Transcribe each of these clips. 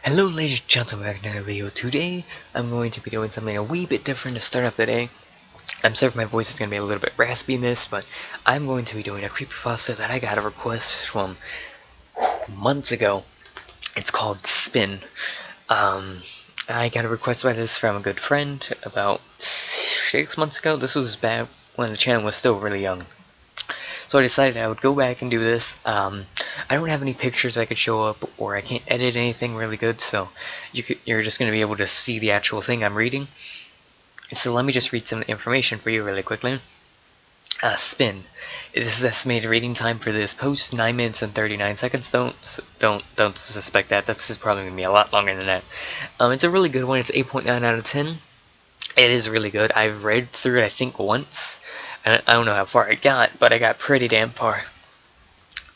Hello ladies and gentlemen, back in another video. Today I'm going to be doing something a wee bit different to start off the day. I'm sorry if my voice is going to be a little bit raspy in this, but I'm going to be doing a creepypasta that I got a request from months ago. It's called Spin. I got a request by this from a good friend about 6 months ago. This was back when the channel was still really young. So I decided I would go back and do this. I don't have any pictures I could show up, or I can't edit anything really good, so you're just going to be able to see the actual thing I'm reading. So let me just read some information for you really quickly. Spin. This is estimated reading time for this post 9 minutes and 39 seconds. Don't suspect that. That's probably going to be a lot longer than that. It's a really good one. It's 8.9 out of 10. It is really good. I've read through it I think once. I don't know how far I got, but I got pretty damn far.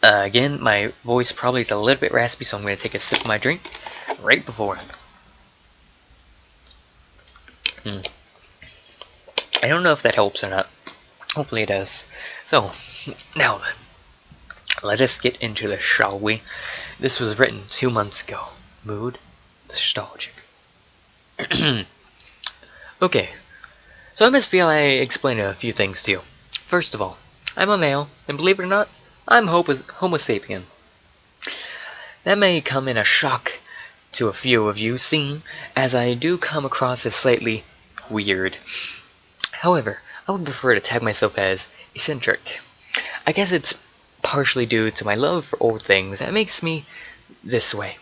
Again, my voice probably is a little bit raspy, so I'm going to take a sip of my drink right before. I don't know if that helps or not. Hopefully it does. So, now then, let us get into this, shall we? This was written 2 months ago. Mood, nostalgic. Okay. So I must feel I explain a few things to you. First of all, I'm a male, and believe it or not, I'm Homo sapien. That may come in a shock to a few of you, seeing as I do come across as slightly weird. However, I would prefer to tag myself as eccentric. I guess it's partially due to my love for old things that makes me this way.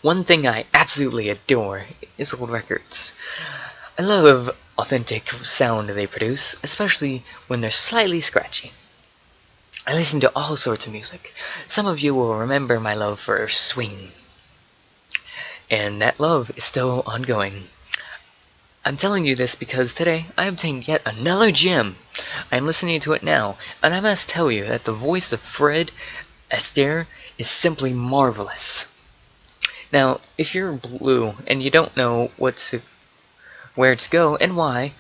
One thing I absolutely adore is old records. I love authentic sound they produce, especially when they're slightly scratchy. I listen to all sorts of music. Some of you will remember my love for swing, and that love is still ongoing. I'm telling you this because today I obtained yet another gem. I'm listening to it now, and I must tell you that the voice of Fred Astaire is simply marvelous. Now, if you're blue and you don't know where to go and why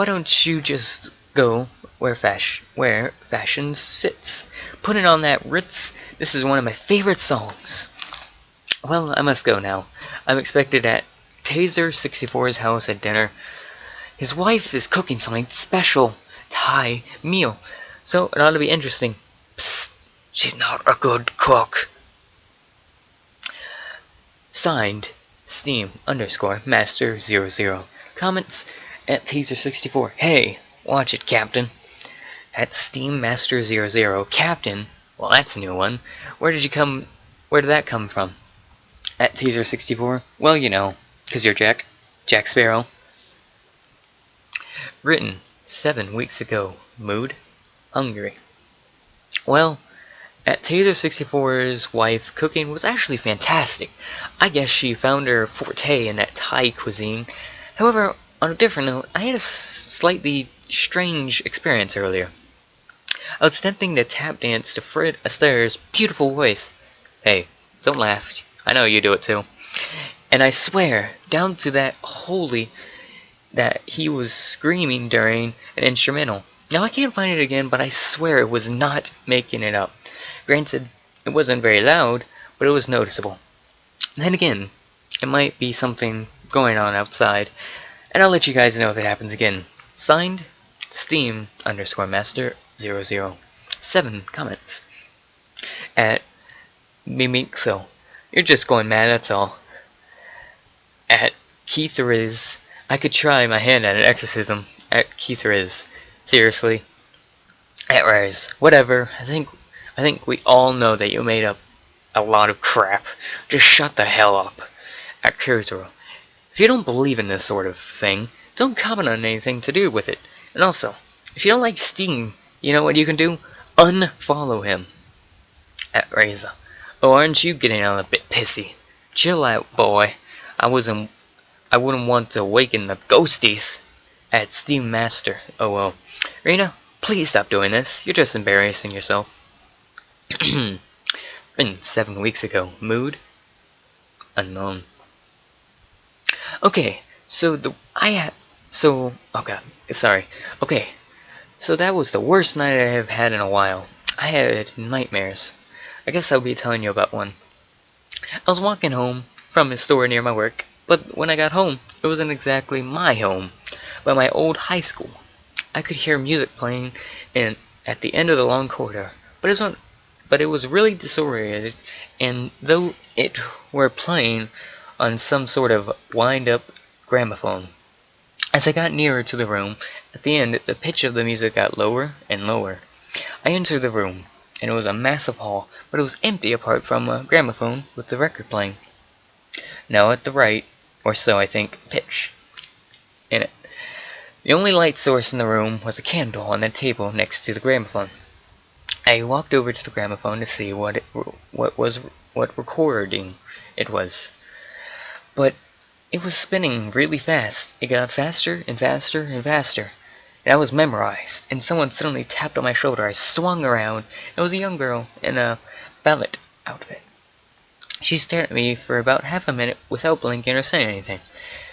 don't you just go where fashion sits? Put it on that Ritz. This is one of my favorite songs. Well, I must go now. I'm expected at Taser 64's house at dinner. His wife is cooking something special Thai meal, so it ought to be interesting. Psst, she's not a good cook. Signed, Steam_Master00. Comments at Taser64. Hey, watch it, Captain. At SteamMaster00. Captain? Well, that's a new one. Where did that come from? At Taser64. Well, you know, 'cause you're Jack Sparrow. Written 7 weeks ago. Mood? Hungry. Well, at Taser64's wife, cooking was actually fantastic. I guess she found her forte in that Thai cuisine. However, on a different note, I had a slightly strange experience earlier. I was attempting to tap dance to Fred Astaire's beautiful voice. Hey, don't laugh. I know you do it too. And I swear, down to that that he was screaming during an instrumental. Now I can't find it again, but I swear it was not making it up. Granted, it wasn't very loud, but it was noticeable. Then again, it might be something going on outside, and I'll let you guys know if it happens again. Signed, Steam_Master00. 7 comments. At Mimixo. You're just going mad, that's all. At Keith Riz. I could try my hand at an exorcism. At Keith Riz. Seriously. At Raisa. Whatever. I think we all know that you made up a lot of crap. Just shut the hell up. At Kurzero. If you don't believe in this sort of thing, don't comment on anything to do with it. And also, if you don't like Steam, you know what you can do? Unfollow him. At Raisa. Oh, aren't you getting a bit pissy? Chill out, boy. I wouldn't want to awaken the ghosties. At Steam Master. Oh well. Rena, please stop doing this. You're just embarrassing yourself. Been 7 weeks ago. Mood? Unknown. Okay, so okay, sorry. Okay, so that was the worst night I have had in a while. I had nightmares. I guess I'll be telling you about one. I was walking home from a store near my work. But when I got home, it wasn't exactly my home, but my old high school. I could hear music playing at the end of the long corridor, but it was really disoriented, and though it were playing on some sort of wind-up gramophone. As I got nearer to the room, at the end, the pitch of the music got lower and lower. I entered the room, and it was a massive hall, but it was empty apart from a gramophone with the record playing. Now at the right, or so I think, pitch in it. The only light source in the room was a candle on the table next to the gramophone. I walked over to the gramophone to see what recording it was, but it was spinning really fast. It got faster and faster and faster. And I was memorized, and someone suddenly tapped on my shoulder. I swung around, and it was a young girl in a ballet outfit. She stared at me for about half a minute without blinking or saying anything.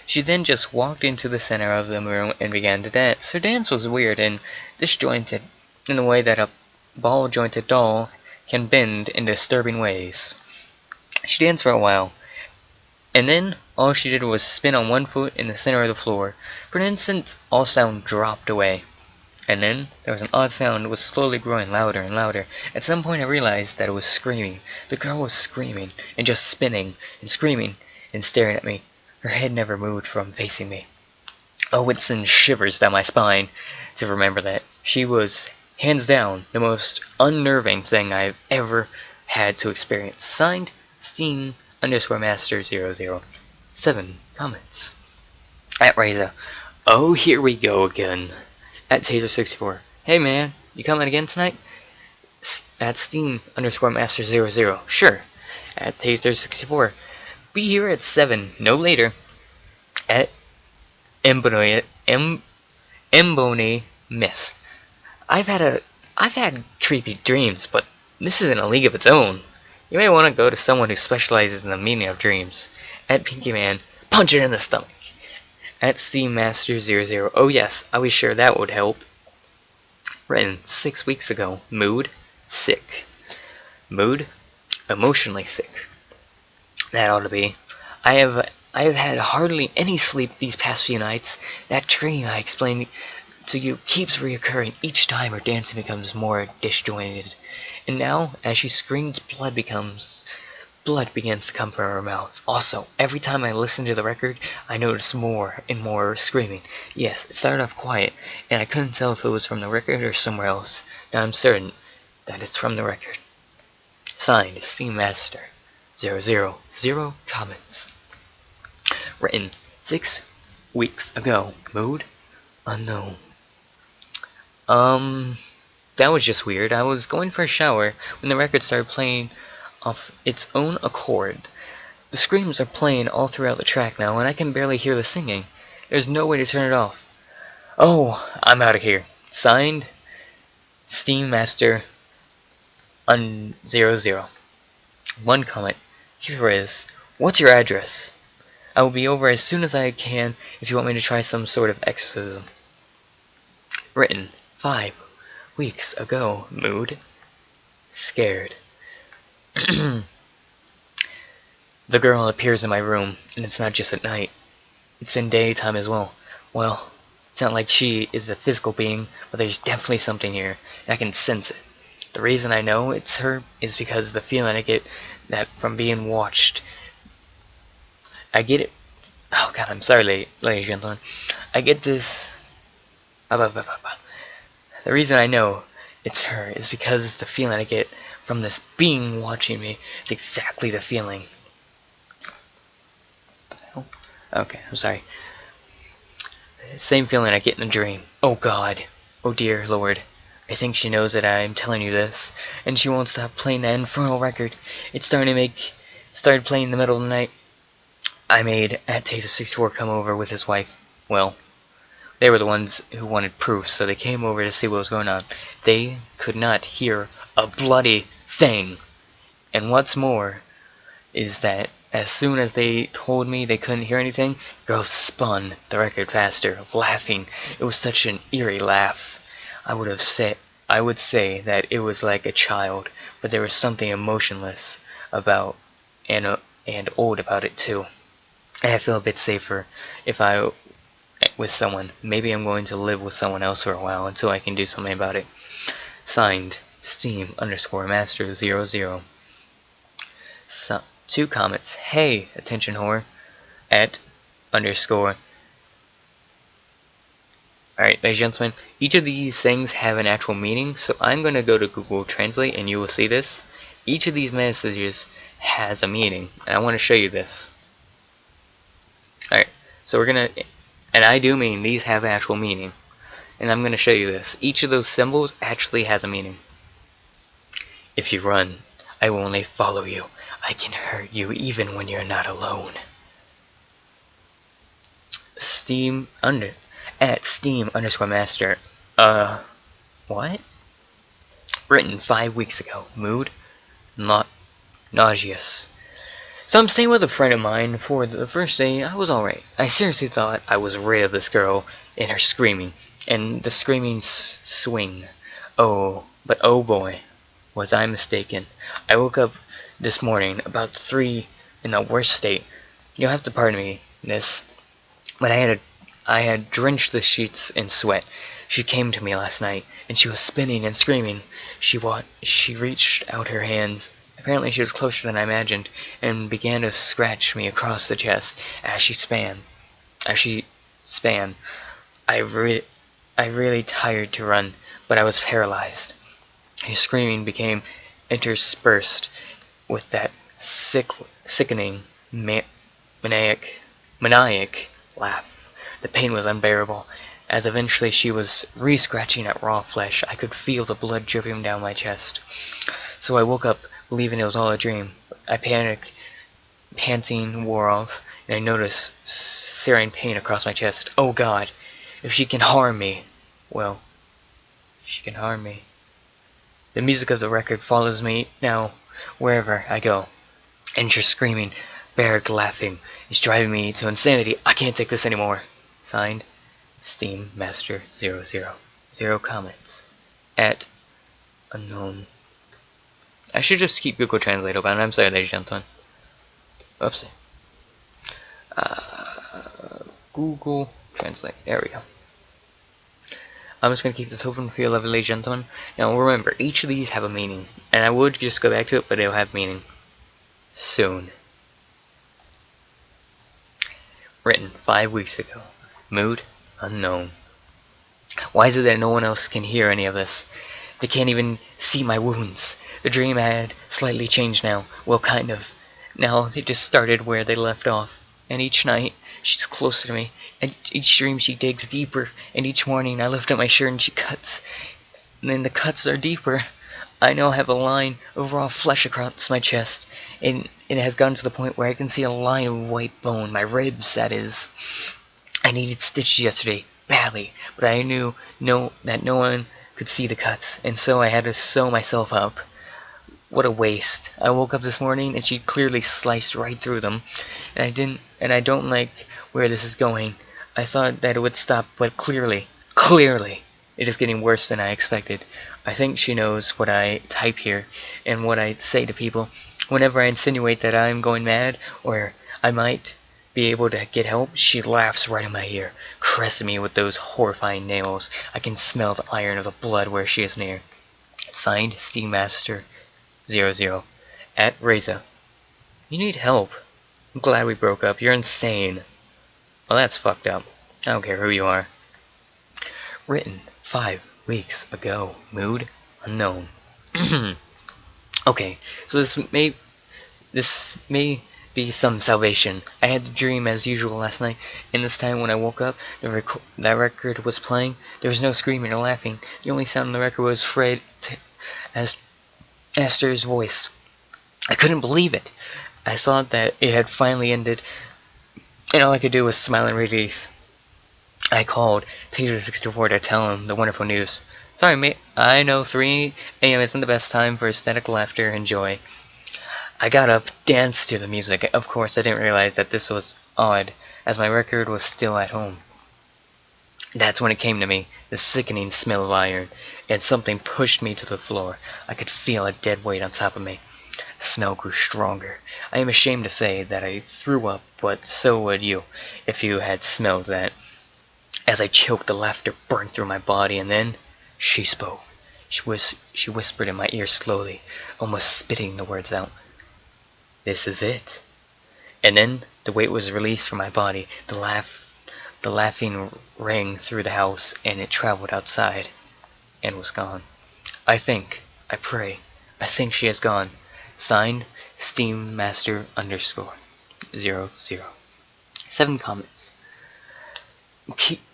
She then just walked into the center of the room and began to dance. Her dance was weird and disjointed, in the way that a ball-jointed doll can bend in disturbing ways. She danced for a while, and then all she did was spin on one foot in the center of the floor. For an instant, all sound dropped away. And then there was an odd sound that was slowly growing louder and louder. At some point I realized that it was screaming. The girl was screaming, and just spinning, and screaming, and staring at me. Her head never moved from facing me. Oh, it sends shivers down my spine to remember that. She was, hands down, the most unnerving thing I've ever had to experience. Signed, Steam_Master00. 7 comments. At Raisa. Oh, here we go again. At Taser64. Hey man, you coming again tonight? At Steam_Master00. Sure. At Taser64. Be here at 7, no later. At Embony Mist. I've had creepy dreams, but this is in a league of its own. You may want to go to someone who specializes in the meaning of dreams. At Pinky Man, punch it in the stomach. At SteamMaster00. Oh yes, I was sure that would help. Written 6 weeks ago. Mood, sick. Mood, emotionally sick. That ought to be. I have had hardly any sleep these past few nights. That dream I explained to you keeps reoccurring each time her dancing becomes more disjointed. And now, as she screams, blood begins to come from her mouth. Also, every time I listen to the record, I notice more and more screaming. Yes, it started off quiet, and I couldn't tell if it was from the record or somewhere else. Now I'm certain that it's from the record. Signed, Steam Master 000. Comments. Written 6 weeks ago. Mood unknown. That was just weird. I was going for a shower when the record started playing off its own accord. The screams are playing all throughout the track now, and I can barely hear the singing. There's no way to turn it off. Oh, I'm out of here. Signed, Steam Master 00. One comment. Here it is. What's your address? I will be over as soon as I can if you want me to try some sort of exorcism. Written 5 weeks ago. Mood scared. The girl appears in my room, and it's not just at night. It's been daytime as well. Well, it's not like she is a physical being, but there's definitely something here, and I can sense it. The reason I know it's her is because the feeling I get that from being watched. I get it. Oh god, I'm sorry, ladies and gentlemen. I get this. The reason I know it's her is because the feeling I get from this being watching me is exactly the feeling. What the hell? Okay, I'm sorry. Same feeling I get in a dream. Oh god. Oh dear Lord. I think she knows that I'm telling you this, and she won't stop playing that infernal record. It's started playing in the middle of the night. I made at Taser64 come over with his wife. Well, they were the ones who wanted proof, so they came over to see what was going on. They could not hear a bloody thing. And what's more is that as soon as they told me they couldn't hear anything, the girl spun the record faster, laughing. It was such an eerie laugh. I would say that it was like a child, but there was something emotionless about and and old about it too. And I feel a bit safer if I with someone. Maybe I'm going to live with someone else for a while until I can do something about it. Signed, Steam_Master00. So, 2 comments. Hey, attention whore. At underscore. Alright, ladies and gentlemen, each of these things have an actual meaning, so I'm going to go to Google Translate and you will see this. Each of these messages has a meaning, and I want to show you this. Alright, so we're going to, and I do mean these have actual meaning, and I'm going to show you this. Each of those symbols actually has a meaning. If you run, I will only follow you. I can hurt you even when you're not alone. At Steam_Master. What? Written 5 weeks ago. Mood? Not nauseous. So I'm staying with a friend of mine. For the first day, I was alright. I seriously thought I was rid of this girl and her screaming. And the screaming swing. Oh, but oh boy, was I mistaken. I woke up this morning about 3 in the worst state. You'll have to pardon me this, but I had drenched the sheets in sweat. She came to me last night, and she was spinning and screaming. She reached out her hands. Apparently she was closer than I imagined, and began to scratch me across the chest as she span. I really tired to run, but I was paralyzed. His screaming became interspersed with that sickening maniac laugh. The pain was unbearable. As eventually she was re-scratching at raw flesh, I could feel the blood dripping down my chest. So I woke up believing it was all a dream. I panicked. Panting wore off, and I noticed searing pain across my chest. Oh God, if she can harm me, well, she can harm me. The music of the record follows me now wherever I go. And you're screaming, Barrack laughing. It's driving me to insanity. I can't take this anymore. Signed, Steam_Master00. 0 comments. At unknown. I should just keep Google Translate open. I'm sorry, ladies and gentlemen. Oopsie. Google Translate. There we go. I'm just going to keep this open for you, lovely ladies and gentlemen. Now remember, each of these have a meaning. And I would just go back to it, but it'll have meaning. Soon. Written 5 weeks ago. Mood? Unknown. Why is it that no one else can hear any of this? They can't even see my wounds. The dream had slightly changed now. Well, kind of. Now they just started where they left off. And each night, she's closer to me. And each dream she digs deeper. And each morning I lift up my shirt and she cuts. And then the cuts are deeper. I now have a line of raw flesh across my chest. And it has gotten to the point where I can see a line of white bone. My ribs, that is. I needed stitches yesterday, badly. But I knew that no one could see the cuts. And so I had to sew myself up. What a waste. I woke up this morning and she clearly sliced right through them. And I don't like where this is going. I thought that it would stop, but clearly, it is getting worse than I expected. I think she knows what I type here and what I say to people. Whenever I insinuate that I'm going mad or I might be able to get help, she laughs right in my ear, caressing me with those horrifying nails. I can smell the iron of the blood where she is near. Signed, Steam_Master00. At Raisa. You need help. I'm glad we broke up. You're insane. Well, that's fucked up. I don't care who you are. Written 5 weeks ago. Mood? Unknown. Okay, so this may be some salvation. I had the dream as usual last night, and this time when I woke up, that record was playing. There was no screaming or laughing. The only sound on the record was Fred Astaire's voice. I couldn't believe it. I thought that it had finally ended, and all I could do was smile in relief. I called Taser64 to tell him the wonderful news. Sorry, mate. I know 3 a.m. isn't the best time for ecstatic laughter and joy. I got up, danced to the music. Of course, I didn't realize that this was odd, as my record was still at home. That's when it came to me, the sickening smell of iron, and something pushed me to the floor. I could feel a dead weight on top of me. smell grew stronger. I am ashamed to say that I threw up, but so would you if you had smelled that. As I choked, the laughter burned through my body, and then she spoke. She whispered in my ear slowly, almost spitting the words out. "This is it." And then the weight was released from my body. The laughing rang through the house, and it traveled outside and was gone. I pray, I think she has gone. Signed, Steammaster _00. 7 comments.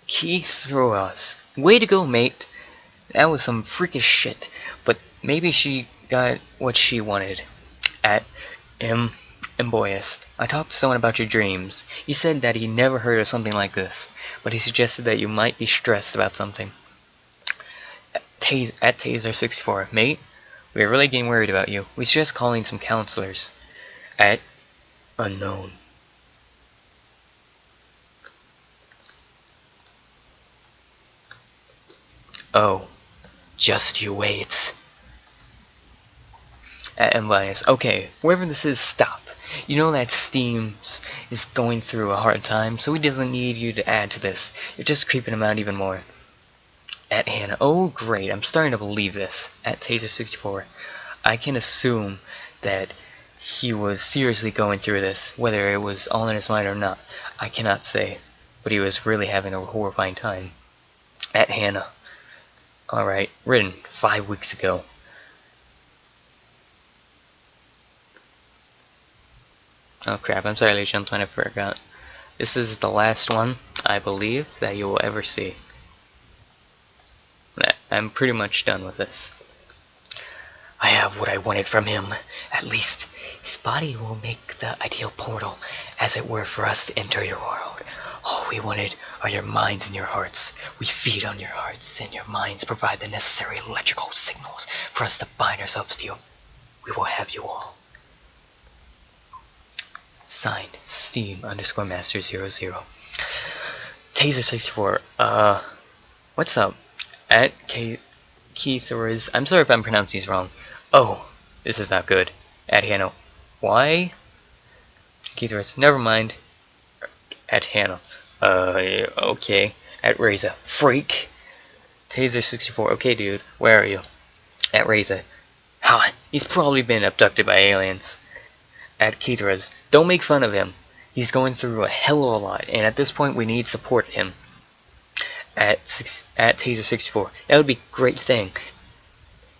Keith Roas. Way to go, mate. That was some freakish shit. But maybe she got what she wanted. At Emboyest. I talked to someone about your dreams. He said that he never heard of something like this, but he suggested that you might be stressed about something. At Taser64. Mate, we are really getting worried about you. We suggest calling some counselors. At Unknown. Oh, just you wait. At Emboyest. Okay, wherever this is, stop. You know that Steam is going through a hard time, so he doesn't need you to add to this. You're just creeping him out even more. At Hannah. Oh, great. I'm starting to believe this. At Taser64. I can assume that he was seriously going through this, whether it was all in his mind or not. I cannot say, but he was really having a horrifying time. At Hannah. Alright, written 5 weeks ago. Oh crap, I'm sorry ladies and gentlemen, I forgot. This is the last one, I believe, that you will ever see. I'm pretty much done with this. I have what I wanted from him. At least, his body will make the ideal portal, as it were, for us to enter your world. All we wanted are your minds and your hearts. We feed on your hearts, and your minds provide the necessary electrical signals for us to bind ourselves to you. We will have you all. Signed, Steam_Master00. Taser64, what's up? At Keithers, I'm sorry if I'm pronouncing these wrong. Oh, this is not good. At Hannah, why? Keithers, never mind. At Hannah, okay. At Raisa, freak. Taser64, okay dude, where are you? At Raisa, ha, he's probably been abducted by aliens. At Keithers, don't make fun of him. He's going through a hell of a lot, and at this point we need support him. At Taser64, that would be a great thing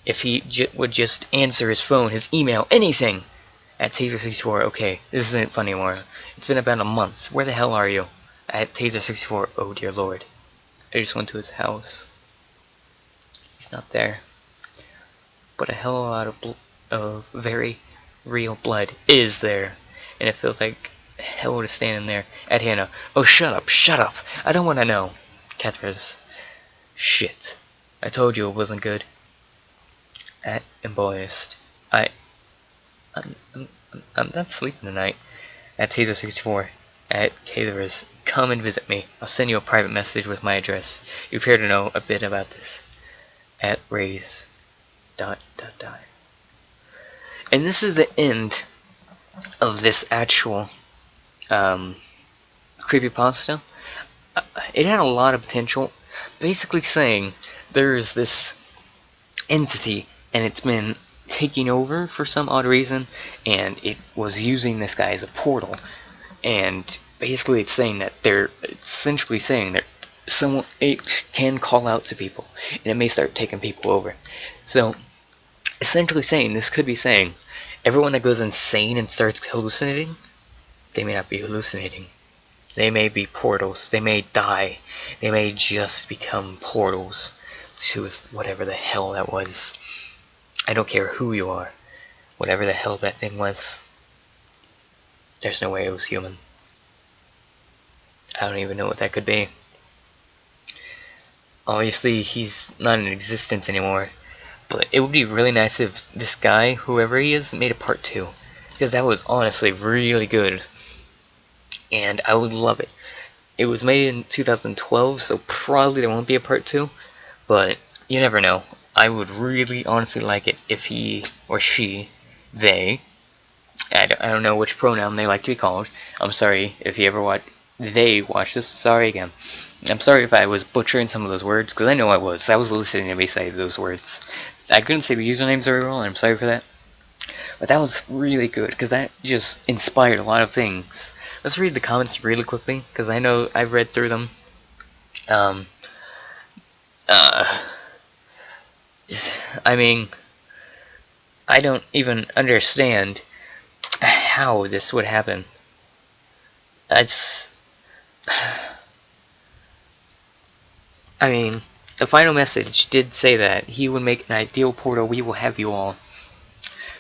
if he would just answer his phone, his email, anything. At Taser64, okay, this isn't funny anymore. It's been about a month. Where the hell are you? At Taser64, oh dear lord. I just went to his house. He's not there. But a hell of a lot of very real blood is there. And it feels like hell to stand in there. At Hannah, oh shut up, I don't want to know. Catherine's, shit, I told you it wasn't good. At Emboyest, I'm not sleeping tonight. At Taser64, at Caterers, come and visit me. I'll send you a private message with my address. You appear to know a bit about this. At Raise. ... And this is the end of this actual creepypasta. It had a lot of potential. Basically saying there's this entity and it's been taking over for some odd reason, and it was using this guy as a portal. And basically it's saying that it's essentially saying that it can call out to people, and it may start taking people over. So essentially saying, this could be saying, everyone that goes insane and starts hallucinating, they may not be hallucinating. They may be portals. They may die. They may just become portals to whatever the hell that was. I don't care who you are. Whatever the hell that thing was, there's no way it was human. I don't even know what that could be. Obviously, he's not in existence anymore. But it would be really nice if this guy, whoever he is, made a part 2. Because that was honestly really good. And I would love it. It was made in 2012, so probably there won't be a part 2. But you never know. I would really honestly like it if he or she, they, I don't know which pronoun they like to be called. I'm sorry if you ever watch this. Sorry again. I'm sorry if I was butchering some of those words, because I know I was. I was listening to me say those words. I couldn't say the usernames very well, and I'm sorry for that. But that was really good, because that just inspired a lot of things. Let's read the comments really quickly, because I know I've read through them. I mean, I don't even understand how this would happen. It's... I mean, the final message did say that he would make an ideal portal, we will have you all.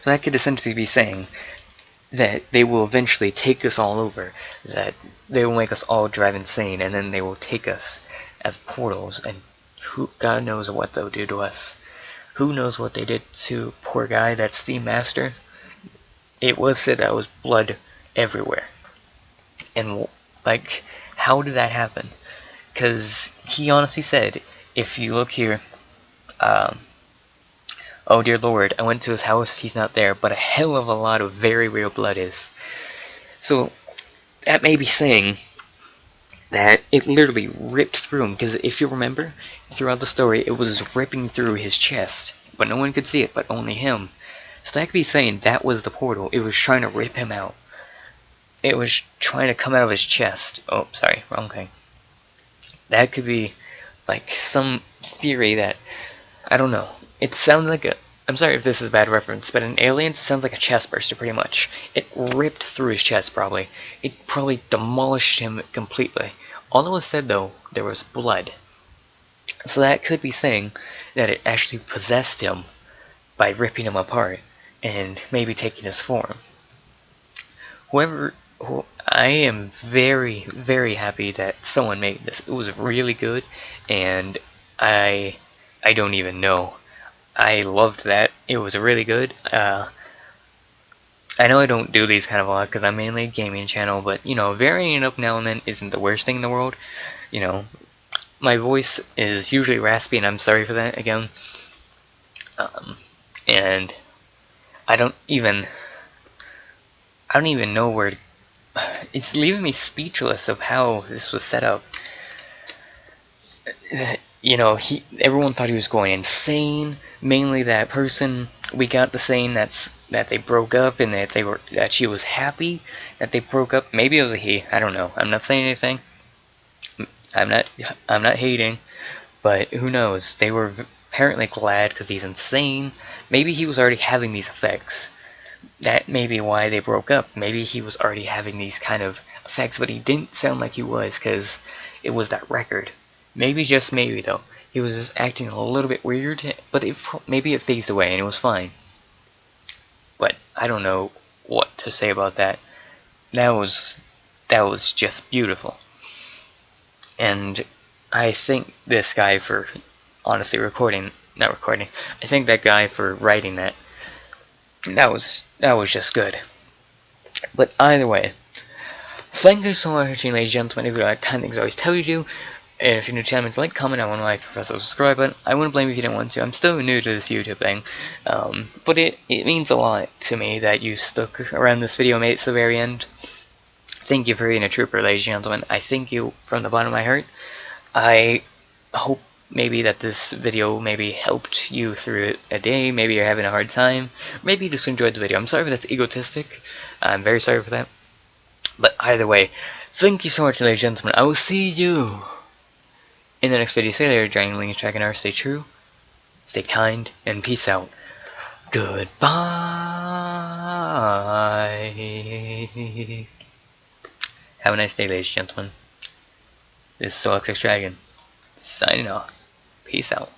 So that could essentially be saying that they will eventually take us all over, that they will make us all drive insane, and then they will take us as portals, and God knows what they'll do to us. Who knows what they did to poor guy, that Steam Master? It was said that was blood everywhere. And, like, how did that happen? Because he honestly said, if you look here, oh dear lord, I went to his house, he's not there, but a hell of a lot of very real blood is. So, that may be saying that it literally ripped through him, because if you remember, throughout the story, it was ripping through his chest, but no one could see it, but only him. So that could be saying that was the portal. It was trying to rip him out. It was trying to come out of his chest. Oh, sorry, wrong thing. That could be, like, some theory that, I don't know. It sounds like a, I'm sorry if this is a bad reference, but in Aliens, it sounds like a chest burster, pretty much. It ripped through his chest, probably. It probably demolished him completely. All that was said, though, there was blood. So that could be saying that it actually possessed him by ripping him apart, and maybe taking his form. I am very, very happy that someone made this. It was really good, and I don't even know. I loved that. It was really good. I know I don't do these kind of a lot because I'm mainly a gaming channel, but you know, varying it up now and then isn't the worst thing in the world. You know, my voice is usually raspy, and I'm sorry for that again. And I don't even know where to, it's leaving me speechless of how this was set up. You know, everyone thought he was going insane. Mainly that person. We got the saying that they broke up, and that she was happy that they broke up. Maybe it was a he. I don't know. I'm not saying anything. I'm not hating, but who knows? They were apparently glad because he's insane. Maybe he was already having these effects. That may be why they broke up. Maybe he was already having these kind of effects, but he didn't sound like he was because it was that record. Maybe, just maybe, though, he was just acting a little bit weird, but maybe it phased away and it was fine. But I don't know what to say about that. That was just beautiful. And I thank this guy for honestly not recording. I thank that guy for writing that. That was just good. But either way, thank you so much for watching, ladies and gentlemen. If you like kind of things I always tell you to, and if you're new to the channel, like, comment, I want to like, press the subscribe button. I wouldn't blame you if you didn't want to. I'm still new to this YouTube thing, but it means a lot to me that you stuck around this video and made it to the very end. Thank you for being a trooper, ladies and gentlemen. I thank you from the bottom of my heart. I hope maybe that this video maybe helped you through a day. Maybe you're having a hard time. Maybe you just enjoyed the video. I'm sorry if that's egotistic. I'm very sorry for that. But either way, thank you so much, ladies and gentlemen. I will see you in the next video. See you later, Giant Wings, Dragon R. Stay true, stay kind, and peace out. Goodbye. Have a nice day, ladies and gentlemen. This is Soul Dragon, signing off. Peace out.